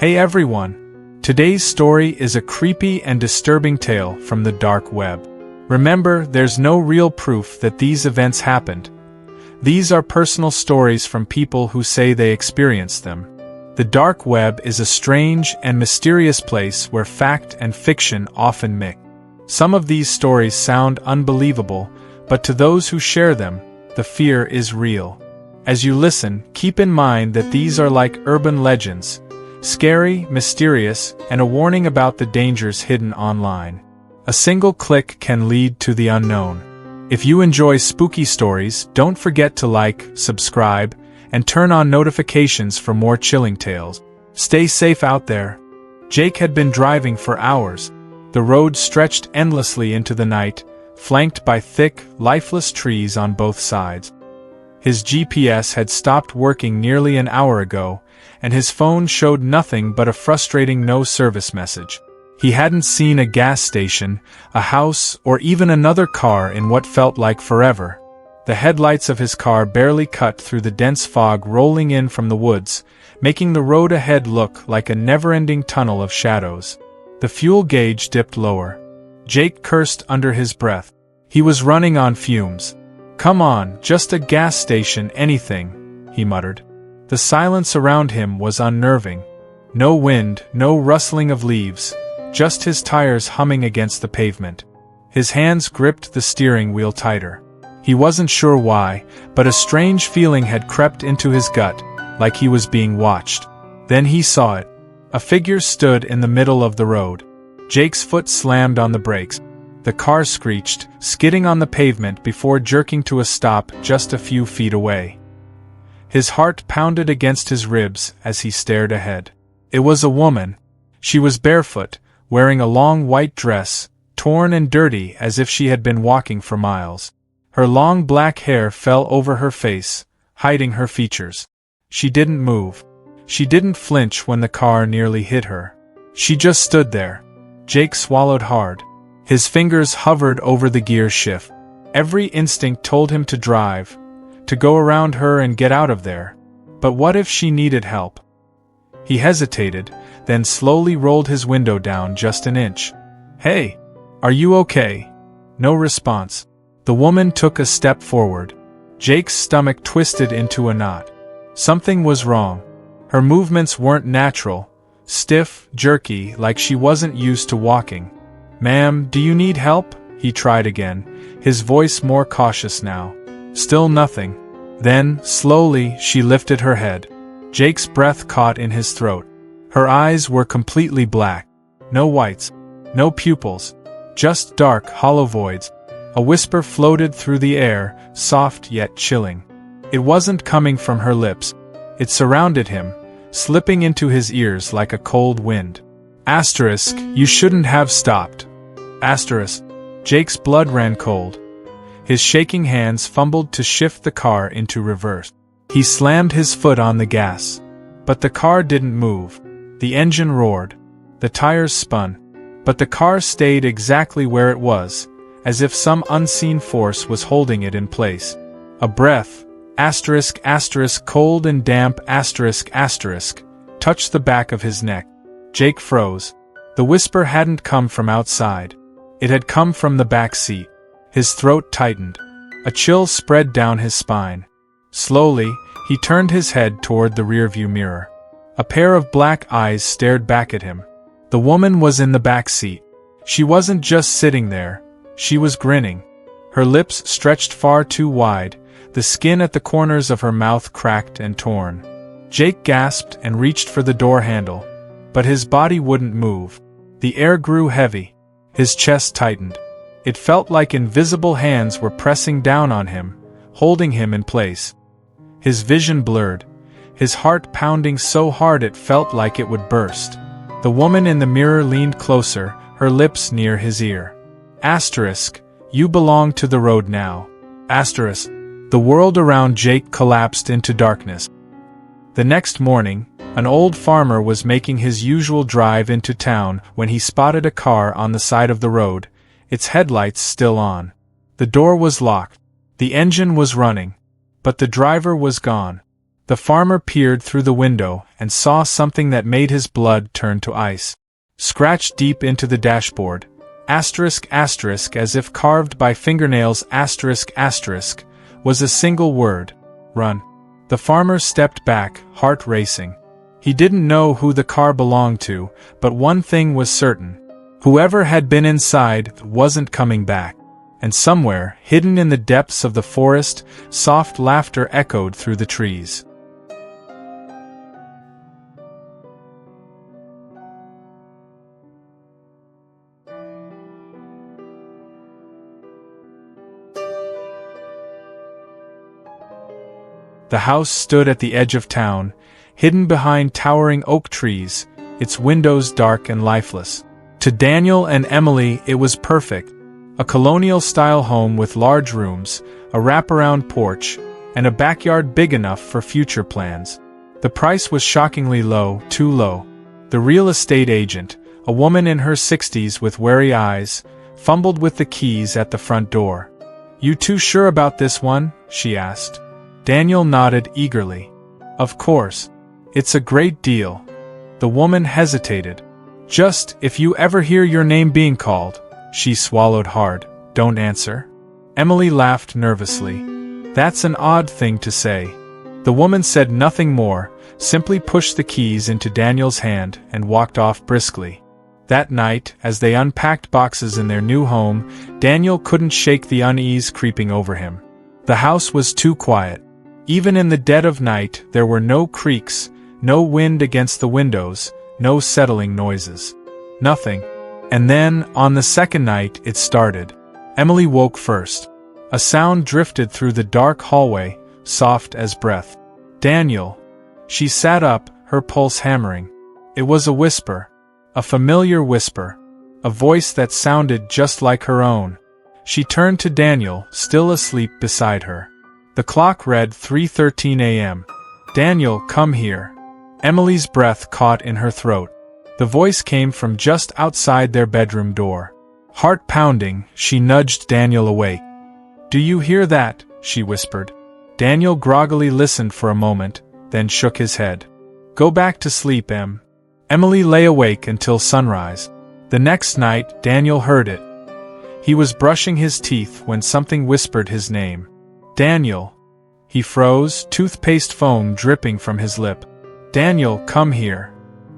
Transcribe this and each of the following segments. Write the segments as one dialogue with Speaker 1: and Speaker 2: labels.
Speaker 1: Hey everyone! Today's story is a creepy and disturbing tale from the dark web. Remember, there's no real proof that these events happened. These are personal stories from people who say they experienced them. The dark web is a strange and mysterious place where fact and fiction often mix. Some of these stories sound unbelievable, but to those who share them, the fear is real. As you listen, keep in mind that these are like urban legends, scary, mysterious, and a warning about the dangers hidden online. A single click can lead to the unknown. If you enjoy spooky stories, don't forget to like, subscribe, and turn on notifications for more chilling tales. Stay safe out there. Jake had been driving for hours. The road stretched endlessly into the night, flanked by thick, lifeless trees on both sides. His GPS had stopped working nearly an hour ago, and his phone showed nothing but a frustrating no-service message. He hadn't seen a gas station, a house, or even another car in what felt like forever. The headlights of his car barely cut through the dense fog rolling in from the woods, making the road ahead look like a never-ending tunnel of shadows. The fuel gauge dipped lower. Jake cursed under his breath. He was running on fumes. "Come on, just a gas station, anything," he muttered. The silence around him was unnerving. No wind, no rustling of leaves, just his tires humming against the pavement. His hands gripped the steering wheel tighter. He wasn't sure why, but a strange feeling had crept into his gut, like he was being watched. Then he saw it. A figure stood in the middle of the road. Jake's foot slammed on the brakes. The car screeched, skidding on the pavement before jerking to a stop just a few feet away. His heart pounded against his ribs as he stared ahead. It was a woman. She was barefoot, wearing a long white dress, torn and dirty as if she had been walking for miles. Her long black hair fell over her face, hiding her features. She didn't move. She didn't flinch when the car nearly hit her. She just stood there. Jake swallowed hard. His fingers hovered over the gear shift. Every instinct told him to drive, to go around her and get out of there. But what if she needed help? He hesitated, then slowly rolled his window down just an inch. "Hey, are you okay?" No response. The woman took a step forward. Jake's stomach twisted into a knot. Something was wrong. Her movements weren't natural, stiff, jerky, like she wasn't used to walking. "Ma'am, do you need help?" he tried again, his voice more cautious now. Still nothing. Then, slowly, she lifted her head. Jake's breath caught in his throat. Her eyes were completely black. No whites. No pupils. Just dark, hollow voids. A whisper floated through the air, soft yet chilling. It wasn't coming from her lips. It surrounded him, slipping into his ears like a cold wind. Asterisk, "You shouldn't have stopped." Asterisk. Jake's blood ran cold. His shaking hands fumbled to shift the car into reverse. He slammed his foot on the gas. But the car didn't move. The engine roared. The tires spun. But the car stayed exactly where it was, as if some unseen force was holding it in place. A breath, asterisk, asterisk, cold and damp, asterisk, asterisk, touched the back of his neck. Jake froze. The whisper hadn't come from outside. It had come from the back seat. His throat tightened. A chill spread down his spine. Slowly, he turned his head toward the rearview mirror. A pair of black eyes stared back at him. The woman was in the back seat. She wasn't just sitting there. She was grinning. Her lips stretched far too wide, the skin at the corners of her mouth cracked and torn. Jake gasped and reached for the door handle, but his body wouldn't move. The air grew heavy. His chest tightened. It felt like invisible hands were pressing down on him, holding him in place. His vision blurred, his heart pounding so hard it felt like it would burst. The woman in the mirror leaned closer, her lips near his ear. Asterisk, "You belong to the road now." Asterisk. The world around Jake collapsed into darkness. The next morning, an old farmer was making his usual drive into town when he spotted a car on the side of the road, its headlights still on. The door was locked. The engine was running. But the driver was gone. The farmer peered through the window and saw something that made his blood turn to ice. Scratched deep into the dashboard, asterisk asterisk as if carved by fingernails asterisk asterisk, was a single word: run. The farmer stepped back, heart racing. He didn't know who the car belonged to, but one thing was certain. Whoever had been inside wasn't coming back. And somewhere, hidden in the depths of the forest, soft laughter echoed through the trees. The house stood at the edge of town, hidden behind towering oak trees, its windows dark and lifeless. To Daniel and Emily it was perfect. A colonial-style home with large rooms, a wraparound porch, and a backyard big enough for future plans. The price was shockingly low, too low. The real estate agent, a woman in her 60s with wary eyes, fumbled with the keys at the front door. "You too sure about this one?" she asked. Daniel nodded eagerly. "Of course. It's a great deal." The woman hesitated. "Just, if you ever hear your name being called," she swallowed hard, "don't answer." Emily laughed nervously. "That's an odd thing to say." The woman said nothing more, simply pushed the keys into Daniel's hand and walked off briskly. That night, as they unpacked boxes in their new home, Daniel couldn't shake the unease creeping over him. The house was too quiet. Even in the dead of night, there were no creaks, no wind against the windows, no settling noises. Nothing. And then, on the second night, it started. Emily woke first. A sound drifted through the dark hallway, soft as breath. "Daniel." She sat up, her pulse hammering. It was a whisper. A familiar whisper. A voice that sounded just like her own. She turned to Daniel, still asleep beside her. The clock read 3:13 a.m. "Daniel, come here." Emily's breath caught in her throat. The voice came from just outside their bedroom door. Heart pounding, she nudged Daniel awake. "Do you hear that?" she whispered. Daniel groggily listened for a moment, then shook his head. "Go back to sleep, Em." Emily lay awake until sunrise. The next night, Daniel heard it. He was brushing his teeth when something whispered his name. "Daniel." He froze, toothpaste foam dripping from his lip. "Daniel, come here."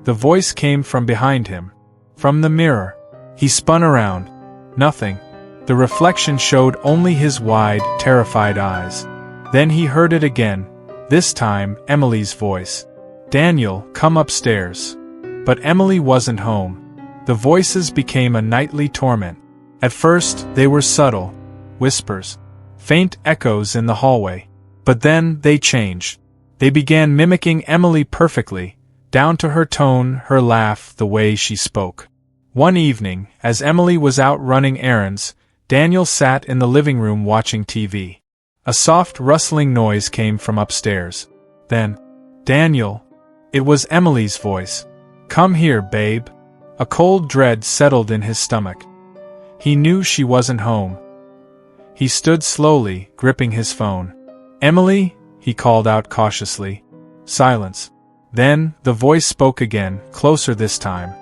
Speaker 1: The voice came from behind him. From the mirror. He spun around. Nothing. The reflection showed only his wide, terrified eyes. Then he heard it again, this time Emily's voice. "Daniel, come upstairs." But Emily wasn't home. The voices became a nightly torment. At first, they were subtle. Whispers. Faint echoes in the hallway. But then, they changed. They began mimicking Emily perfectly, down to her tone, her laugh, the way she spoke. One evening, as Emily was out running errands, Daniel sat in the living room watching TV. A soft rustling noise came from upstairs. Then, "Daniel." It was Emily's voice. "Come here, babe." A cold dread settled in his stomach. He knew she wasn't home. He stood slowly, gripping his phone. "Emily?" he called out cautiously. Silence. Then, the voice spoke again, closer this time.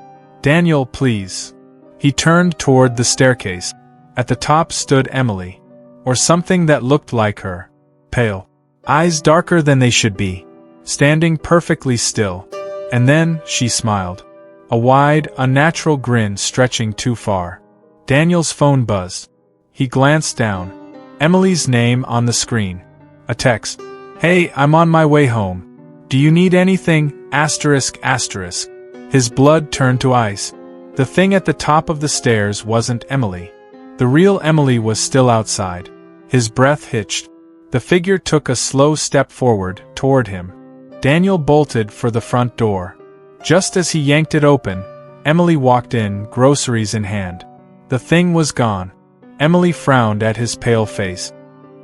Speaker 1: "Daniel, please." He turned toward the staircase. At the top stood Emily. Or something that looked like her. Pale. Eyes darker than they should be. Standing perfectly still. And then, she smiled. A wide, unnatural grin stretching too far. Daniel's phone buzzed. He glanced down. Emily's name on the screen. A text. "Hey, I'm on my way home. Do you need anything? Asterisk asterisk." His blood turned to ice. The thing at the top of the stairs wasn't Emily. The real Emily was still outside. His breath hitched. The figure took a slow step forward, toward him. Daniel bolted for the front door. Just as he yanked it open, Emily walked in, groceries in hand. The thing was gone. Emily frowned at his pale face.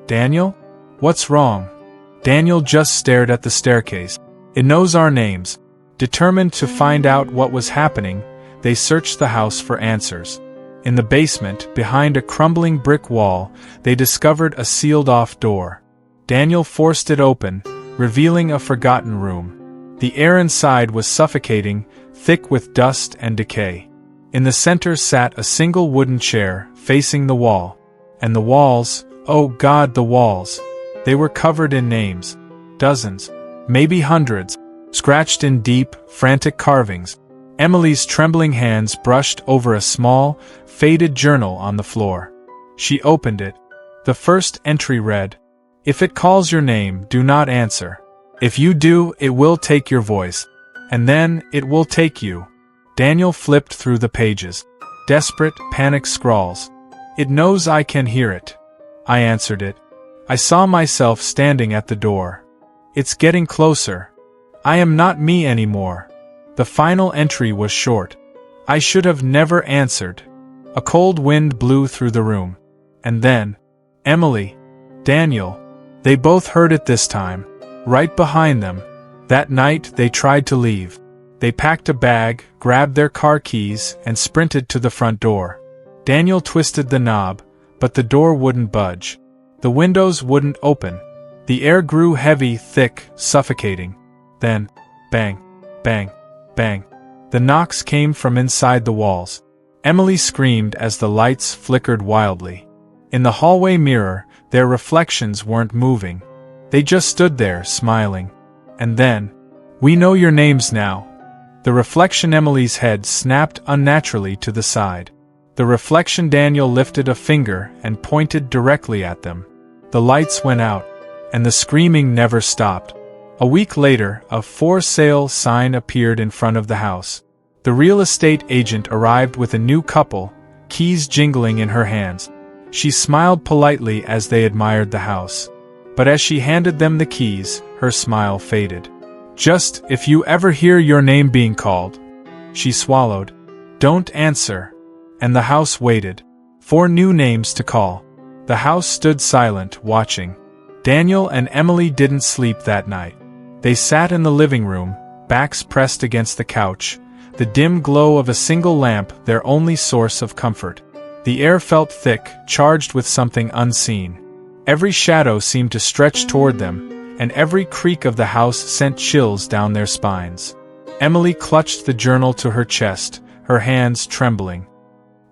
Speaker 1: "Daniel? What's wrong?" Daniel just stared at the staircase. "It knows our names." Determined to find out what was happening, they searched the house for answers. In the basement, behind a crumbling brick wall, they discovered a sealed-off door. Daniel forced it open, revealing a forgotten room. The air inside was suffocating, thick with dust and decay. In the center sat a single wooden chair, facing the wall. And the walls, oh God, the walls! They were covered in names. Dozens, maybe hundreds, scratched in deep, frantic carvings. Emily's trembling hands brushed over a small, faded journal on the floor. She opened it. The first entry read, "If it calls your name, do not answer. If you do, it will take your voice. And then, it will take you." Daniel flipped through the pages. Desperate, panicked scrawls. "It knows I can hear it." I answered it. I saw myself standing at the door. "It's getting closer. I am not me anymore." The final entry was short. "I should have never answered." A cold wind blew through the room. And then, Emily, Daniel, they both heard it this time, right behind them. That night they tried to leave. They packed a bag, grabbed their car keys, and sprinted to the front door. Daniel twisted the knob, but the door wouldn't budge. The windows wouldn't open. The air grew heavy, thick, suffocating. Then, bang, bang, bang. The knocks came from inside the walls. Emily screamed as the lights flickered wildly. In the hallway mirror, their reflections weren't moving. They just stood there, smiling. And then, "We know your names now." The reflection Emily's head snapped unnaturally to the side. The reflection Daniel lifted a finger and pointed directly at them. The lights went out, and the screaming never stopped. A week later, a for sale sign appeared in front of the house. The real estate agent arrived with a new couple, keys jingling in her hands. She smiled politely as they admired the house. But as she handed them the keys, her smile faded. "Just, if you ever hear your name being called," she swallowed, "don't answer." And the house waited. 4 new names to call. The house stood silent, watching. Daniel and Emily didn't sleep that night. They sat in the living room, backs pressed against the couch, the dim glow of a single lamp their only source of comfort. The air felt thick, charged with something unseen. Every shadow seemed to stretch toward them, and every creak of the house sent chills down their spines. Emily clutched the journal to her chest, her hands trembling.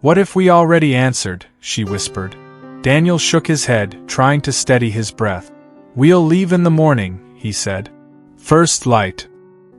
Speaker 1: "What if we already answered?" she whispered. Daniel shook his head, trying to steady his breath. "We'll leave in the morning," he said. "First light."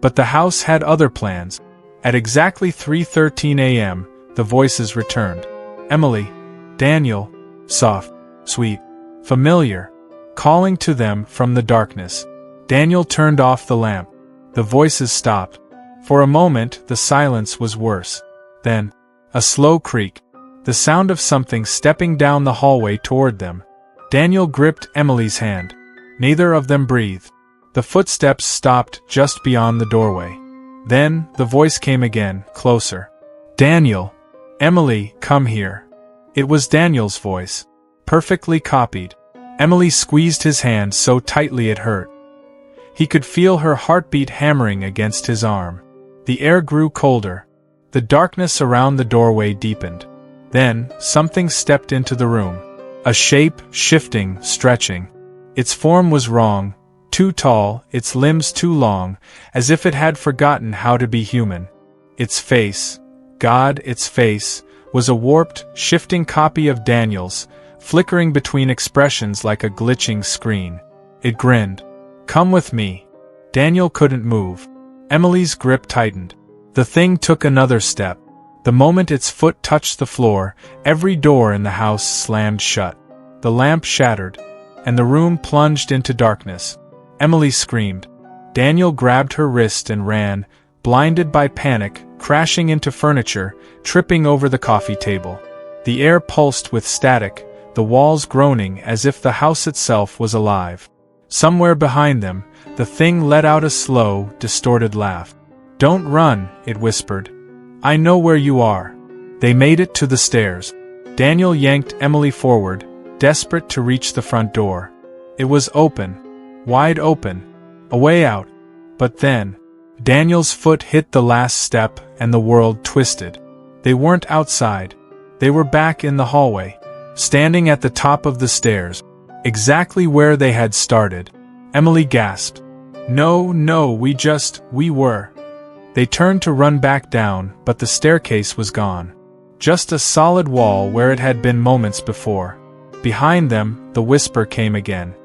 Speaker 1: But the house had other plans. At exactly 3:13 a.m., the voices returned. Emily, Daniel, soft, sweet, familiar, calling to them from the darkness. Daniel turned off the lamp. The voices stopped. For a moment, the silence was worse. Then, a slow creak. The sound of something stepping down the hallway toward them. Daniel gripped Emily's hand. Neither of them breathed. The footsteps stopped just beyond the doorway. Then, the voice came again, closer. "Daniel! Emily, come here." It was Daniel's voice. Perfectly copied. Emily squeezed his hand so tightly it hurt. He could feel her heartbeat hammering against his arm. The air grew colder. The darkness around the doorway deepened. Then, something stepped into the room. A shape, shifting, stretching. Its form was wrong, too tall, its limbs too long, as if it had forgotten how to be human. Its face, God, its face, was a warped, shifting copy of Daniel's, flickering between expressions like a glitching screen. It grinned. "Come with me." Daniel couldn't move. Emily's grip tightened. The thing took another step. The moment its foot touched the floor, every door in the house slammed shut. The lamp shattered, and the room plunged into darkness. Emily screamed. Daniel grabbed her wrist and ran, blinded by panic, crashing into furniture, tripping over the coffee table. The air pulsed with static, the walls groaning as if the house itself was alive. Somewhere behind them, the thing let out a slow, distorted laugh. "Don't run," it whispered. "I know where you are." They made it to the stairs. Daniel yanked Emily forward, desperate to reach the front door. It was open. Wide open. A way out. But then, Daniel's foot hit the last step and the world twisted. They weren't outside. They were back in the hallway, standing at the top of the stairs, exactly where they had started. Emily gasped. No, no, we were. They turned to run back down, but the staircase was gone. Just a solid wall where it had been moments before. Behind them, the whisper came again.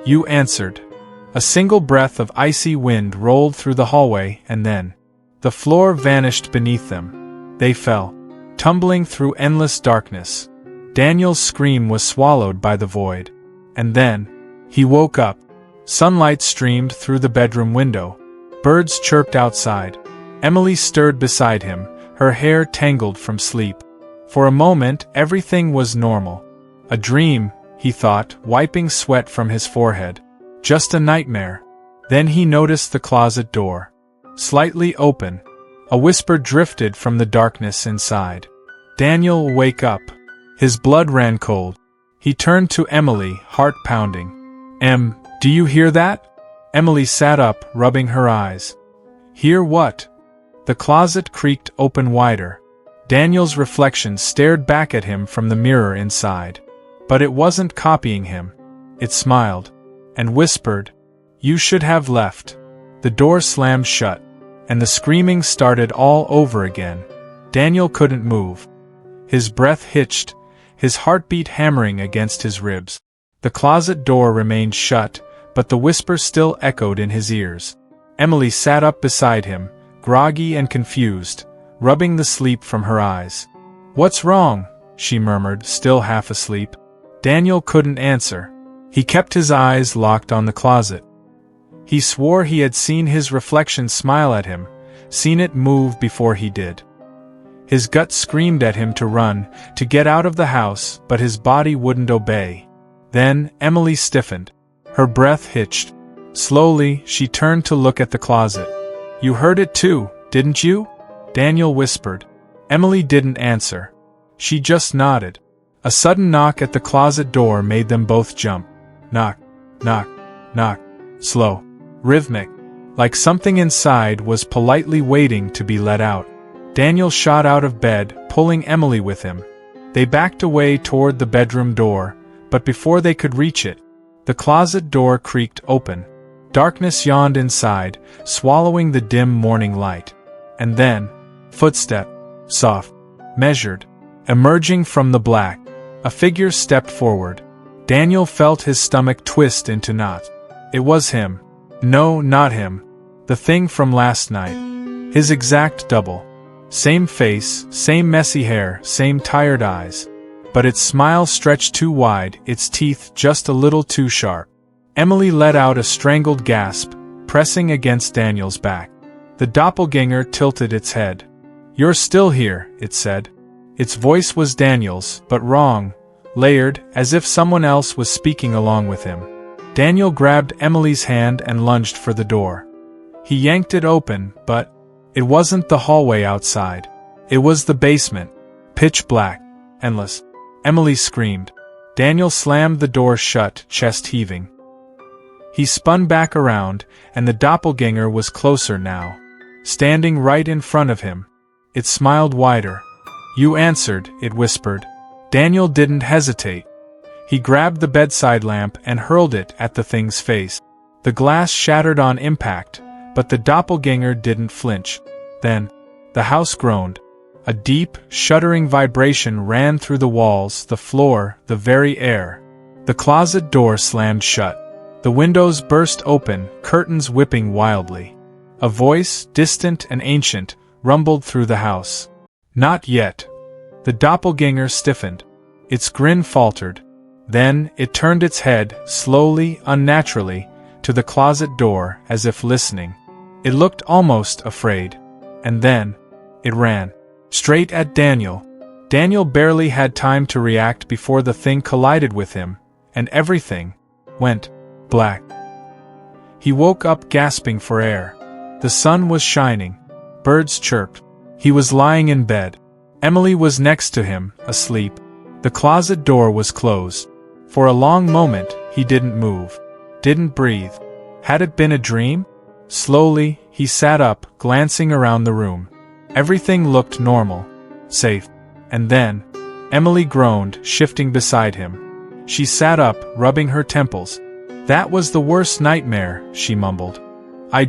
Speaker 1: You answered. A single breath of icy wind rolled through the hallway, and then the floor vanished beneath them. They fell, tumbling through endless darkness. Daniel's scream was swallowed by the void. And then he woke up. Sunlight streamed through the bedroom window. Birds chirped outside. Emily stirred beside him, her hair tangled from sleep. For a moment, everything was normal. A dream, he thought, wiping sweat from his forehead. Just a nightmare. Then he noticed the closet door. Slightly open. A whisper drifted from the darkness inside. Daniel, wake up. His blood ran cold. He turned to Emily, heart pounding. Do you hear that? Emily sat up, rubbing her eyes. Hear what? The closet creaked open wider. Daniel's reflection stared back at him from the mirror inside. But it wasn't copying him. It smiled. And whispered, You should have left. The door slammed shut. And the screaming started all over again. Daniel couldn't move. His breath hitched, his heartbeat hammering against his ribs. The closet door remained shut, but the whisper still echoed in his ears. Emily sat up beside him, groggy and confused, rubbing the sleep from her eyes. What's wrong? She murmured, still half asleep. Daniel couldn't answer. He kept his eyes locked on the closet. He swore he had seen his reflection smile at him, seen it move before he did. His gut screamed at him to run, to get out of the house, but his body wouldn't obey. Then Emily stiffened. Her breath hitched. Slowly, she turned to look at the closet. You heard it too, didn't you? Daniel whispered. Emily didn't answer. She just nodded. A sudden knock at the closet door made them both jump. Knock, knock, knock. Slow, rhythmic, like something inside was politely waiting to be let out. Daniel shot out of bed, pulling Emily with him. They backed away toward the bedroom door, but before they could reach it, the closet door creaked open. Darkness yawned inside, swallowing the dim morning light. And then, footstep, soft, measured, emerging from the black, a figure stepped forward. Daniel felt his stomach twist into knots. It was him. No, not him. The thing from last night. His exact double. Same face, same messy hair, same tired eyes. But its smile stretched too wide, its teeth just a little too sharp. Emily let out a strangled gasp, pressing against Daniel's back. The doppelganger tilted its head. You're still here, it said. Its voice was Daniel's, but wrong, layered, as if someone else was speaking along with him. Daniel grabbed Emily's hand and lunged for the door. He yanked it open, but it wasn't the hallway outside. It was the basement. Pitch black. Endless. Emily screamed. Daniel slammed the door shut, chest heaving. He spun back around, and the doppelganger was closer now. Standing right in front of him. It smiled wider. You answered, it whispered. Daniel didn't hesitate. He grabbed the bedside lamp and hurled it at the thing's face. The glass shattered on impact, but the doppelganger didn't flinch. Then, the house groaned. A deep, shuddering vibration ran through the walls, the floor, the very air. The closet door slammed shut. The windows burst open, curtains whipping wildly. A voice, distant and ancient, rumbled through the house. Not yet. The doppelganger stiffened. Its grin faltered. Then, it turned its head, slowly, unnaturally, to the closet door, as if listening. It looked almost afraid. And then, it ran. Straight at Daniel. Daniel barely had time to react before the thing collided with him, and everything went black. He woke up gasping for air. The sun was shining. Birds chirped. He was lying in bed. Emily was next to him, asleep. The closet door was closed. For a long moment, he didn't move. Didn't breathe. Had it been a dream? Slowly, he sat up, glancing around the room. Everything looked normal. Safe. And then, Emily groaned, shifting beside him. She sat up, rubbing her temples. That was the worst nightmare, she mumbled. I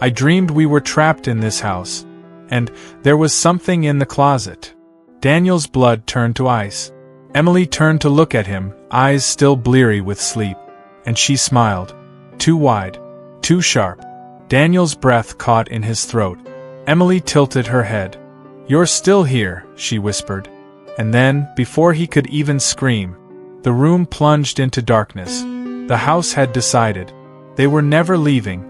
Speaker 1: dreamed we were trapped in this house. And there was something in the closet. Daniel's blood turned to ice. Emily turned to look at him, eyes still bleary with sleep. And she smiled. Too wide. Too sharp. Daniel's breath caught in his throat. Emily tilted her head. You're still here, she whispered. And then, before he could even scream, the room plunged into darkness. The house had decided. They were never leaving,